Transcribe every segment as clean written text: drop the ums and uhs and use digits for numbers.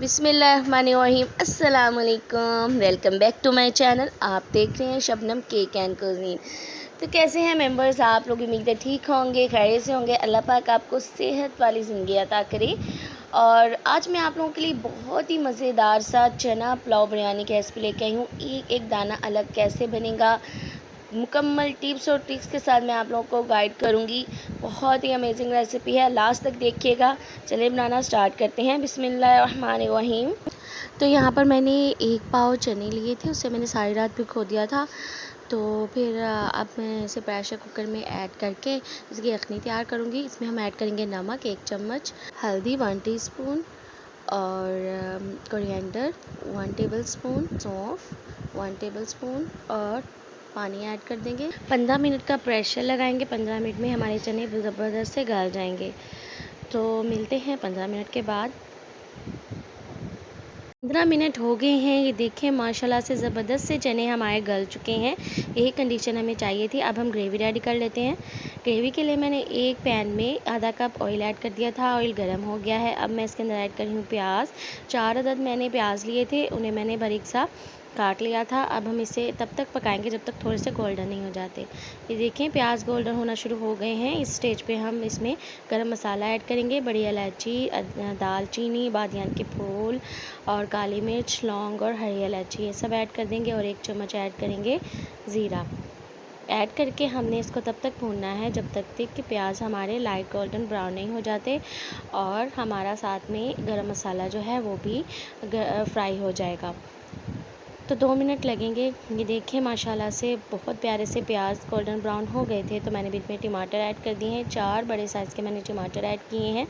बिस्मिल्लाहिर्रहमानिर्रहीम। अस्सलाम वालेकुम। Welcome back to my channel. आप देख रहे हैं शबनम केक एंड कुज़ीन। तो कैसे हैं मेंबर्स आप लोग? उम्मीद है ठीक होंगे, खैरियत से होंगे। अल्लाह पाक आपको सेहत वाली ज़िंदगी अता करे। और आज मैं आप लोगों के लिए बहुत ही मज़ेदार सा चना पुलाव बिरयानी की रेसिपी लेके आई हूँ। एक एक दाना अलग कैसे बनेगा, मुकम्मल टिप्स और ट्रिक्स के साथ मैं आप लोगों को गाइड करूंगी। बहुत ही अमेजिंग रेसिपी है, लास्ट तक देखिएगा। चलिए बनाना स्टार्ट करते हैं। बिस्मिल्लाहिर्रहमानिर्रहीम। तो यहाँ पर मैंने 1 पाव चने लिए थे, उसे मैंने सारी रात भिगो दिया था। तो फिर अब मैं इसे प्रेशर कुकर में ऐड करके इसकी यखनी तैयार करूँगी। इसमें हम ऐड करेंगे नमक 1 चम्मच, हल्दी 1 टीस्पून, और कोरिएंडर 1 टेबलस्पून, सौंफ 1 टेबलस्पून, और पानी ऐड कर देंगे। 15 मिनट का प्रेशर लगाएंगे। 15 मिनट में हमारे चने ज़बरदस्त से गल जाएंगे। तो मिलते हैं 15 मिनट के बाद। 15 मिनट हो गए हैं, ये देखें माशाल्लाह से ज़बरदस्त से चने हमारे गल चुके हैं। यही कंडीशन हमें चाहिए थी। अब हम ग्रेवी रेडी कर लेते हैं। ग्रेवी के लिए मैंने एक पैन में आधा कप ऑयल ऐड कर दिया था। ऑयल गर्म हो गया है। अब मैं इसके अंदर ऐड कर रही हूँ प्याज। 4 अदद मैंने प्याज लिए थे, उन्हें मैंने बारीक सा काट लिया था। अब हम इसे तब तक पकाएंगे जब तक थोड़े से गोल्डन नहीं हो जाते। ये देखें प्याज गोल्डन होना शुरू हो गए हैं। इस स्टेज पे हम इसमें गरम मसाला ऐड करेंगे, बड़ी इलायची, दालचीनी, बादियान के फूल, और काली मिर्च, लौंग और हरी इलायची, ये सब ऐड कर देंगे। और 1 चम्मच ऐड करेंगे ज़ीरा। ऐड करके हमने इसको तब तक भूनना है जब तक कि प्याज हमारे लाइट गोल्डन ब्राउन नहीं हो जाते, और हमारा साथ में गरम मसाला जो है वो भी फ्राई हो जाएगा। तो 2 मिनट लगेंगे। ये देखें माशाल्लाह से बहुत प्यारे से प्याज गोल्डन ब्राउन हो गए थे। तो मैंने बीच में टमाटर ऐड कर दिए हैं। 4 बड़े साइज़ के मैंने टमाटर ऐड किए हैं,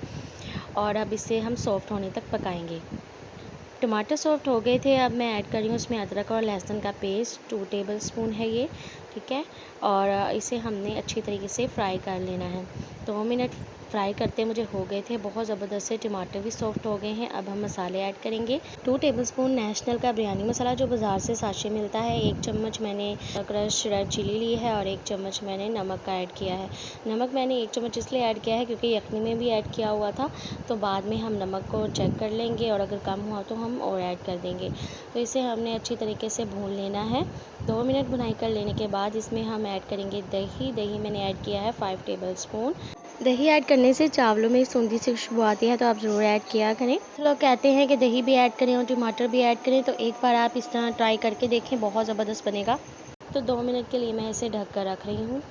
और अब इसे हम सॉफ्ट होने तक पकाएंगे। टमाटर सॉफ्ट हो गए थे। अब मैं ऐड कर रही हूँ इसमें अदरक और लहसुन का पेस्ट, 2 टेबलस्पून है ये, ठीक है। और इसे हमने अच्छी तरीके से फ्राई कर लेना है। 2 मिनट फ्राई करते मुझे हो गए थे, बहुत ज़बरदस्त से टमाटर भी सॉफ्ट हो गए हैं। अब हम मसाले ऐड करेंगे। 2 टेबलस्पून नेशनल का बिरयानी मसाला जो बाज़ार से साशे मिलता है, 1 चम्मच मैंने क्रश रेड चिली ली है, और 1 चम्मच मैंने नमक का ऐड किया है। नमक मैंने 1 चम्मच इसलिए ऐड किया है क्योंकि यखनी में भी ऐड किया हुआ था। तो बाद में हम नमक को चेक कर लेंगे, और अगर कम हुआ तो हम और ऐड कर देंगे। तो इसे हमने अच्छी तरीके से भून लेना है। 2 मिनट भुनाई कर लेने के बाद इसमें हम ऐड करेंगे दही। दही मैंने ऐड किया है 5 टेबलस्पून। दही ऐड करने से चावलों में सूंधी सी खुशबू आती है, तो आप ज़रूर ऐड किया करें। लोग कहते हैं कि दही भी ऐड करें और टमाटर भी ऐड करें, तो एक बार आप इस तरह ट्राई करके देखें, बहुत ज़बरदस्त बनेगा। तो 2 मिनट के लिए मैं इसे ढक कर रख रही हूँ।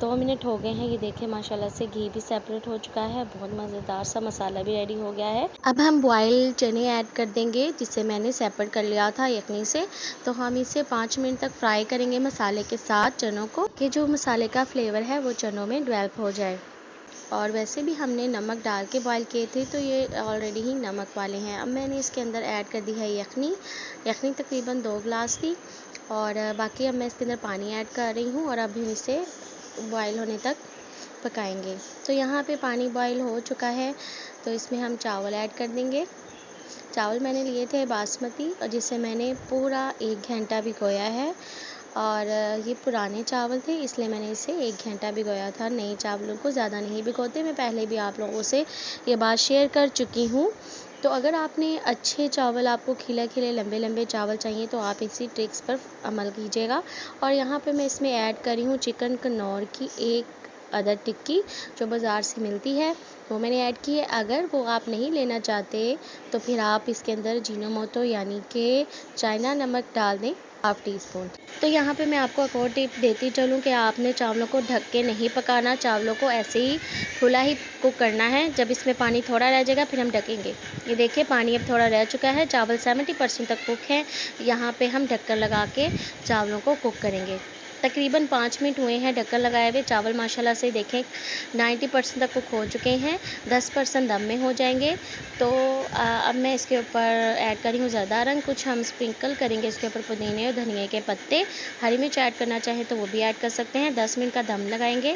2 मिनट हो गए हैं। ये देखें माशाल्लाह से घी भी सेपरेट हो चुका है, बहुत मज़ेदार सा मसाला भी रेडी हो गया है। अब हम बॉयल चने ऐड कर देंगे, जिसे मैंने सेपरेट कर लिया था यखनी से। तो हम इसे 5 मिनट तक फ्राई करेंगे मसाले के साथ चनों को, कि जो मसाले का फ्लेवर है वो चनों में डेवलप हो जाए। और वैसे भी हमने नमक डाल के बॉयल किए थे, तो ये ऑलरेडी ही नमक वाले हैं। अब मैंने इसके अंदर ऐड कर दी है यखनी। यखनी तकरीबन 2 गिलास थी, और बाकी अब मैं इसके अंदर पानी ऐड कर रही हूँ, और अब हम इसे बॉयल होने तक पकाएंगे। तो यहाँ पे पानी बॉयल हो चुका है, तो इसमें हम चावल ऐड कर देंगे। चावल मैंने लिए थे बासमती, और जिसे मैंने पूरा 1 घंटा भिगोया है। और ये पुराने चावल थे, इसलिए मैंने इसे 1 घंटा भिगोया था। नए चावलों को ज़्यादा नहीं भिगोते, मैं पहले भी आप लोगों से ये बात शेयर कर चुकी हूँ। तो अगर आपने अच्छे चावल, आपको खिले खिले लंबे लंबे चावल चाहिए, तो आप इसी ट्रिक्स पर अमल कीजिएगा। और यहाँ पे मैं इसमें ऐड कर रही हूँ चिकन कनौर की 1 अदद टिक्की, जो बाज़ार से मिलती है, वो मैंने ऐड की है। अगर वो आप नहीं लेना चाहते, तो फिर आप इसके अंदर जीनोमोटो यानी कि चाइना नमक डाल दें, 1/2 टीस्पून। तो यहाँ पे मैं आपको एक और टिप देती चलूँ कि आपने चावलों को ढक के नहीं पकाना, चावलों को ऐसे ही खुला ही कुक करना है। जब इसमें पानी थोड़ा रह जाएगा फिर हम ढकेंगे। ये देखिए पानी अब थोड़ा रह चुका है, चावल 70% तक कुक है। यहाँ पे हम ढक्कन लगा के चावलों को कुक करेंगे। तकरीबन 5 मिनट हुए हैं ढक्कन लगाए हुए। चावल माशाल्लाह से देखें 90% तक कुक हो चुके हैं, 10% दम में हो जाएंगे। तो अब मैं इसके ऊपर ऐड करी हूँ ज़्यादा रंग, कुछ हम स्प्रिंकल करेंगे इसके ऊपर पुदीने और धनिया के पत्ते। हरी मिर्च ऐड करना चाहें तो वो भी ऐड कर सकते हैं। 10 मिनट का दम लगाएंगे।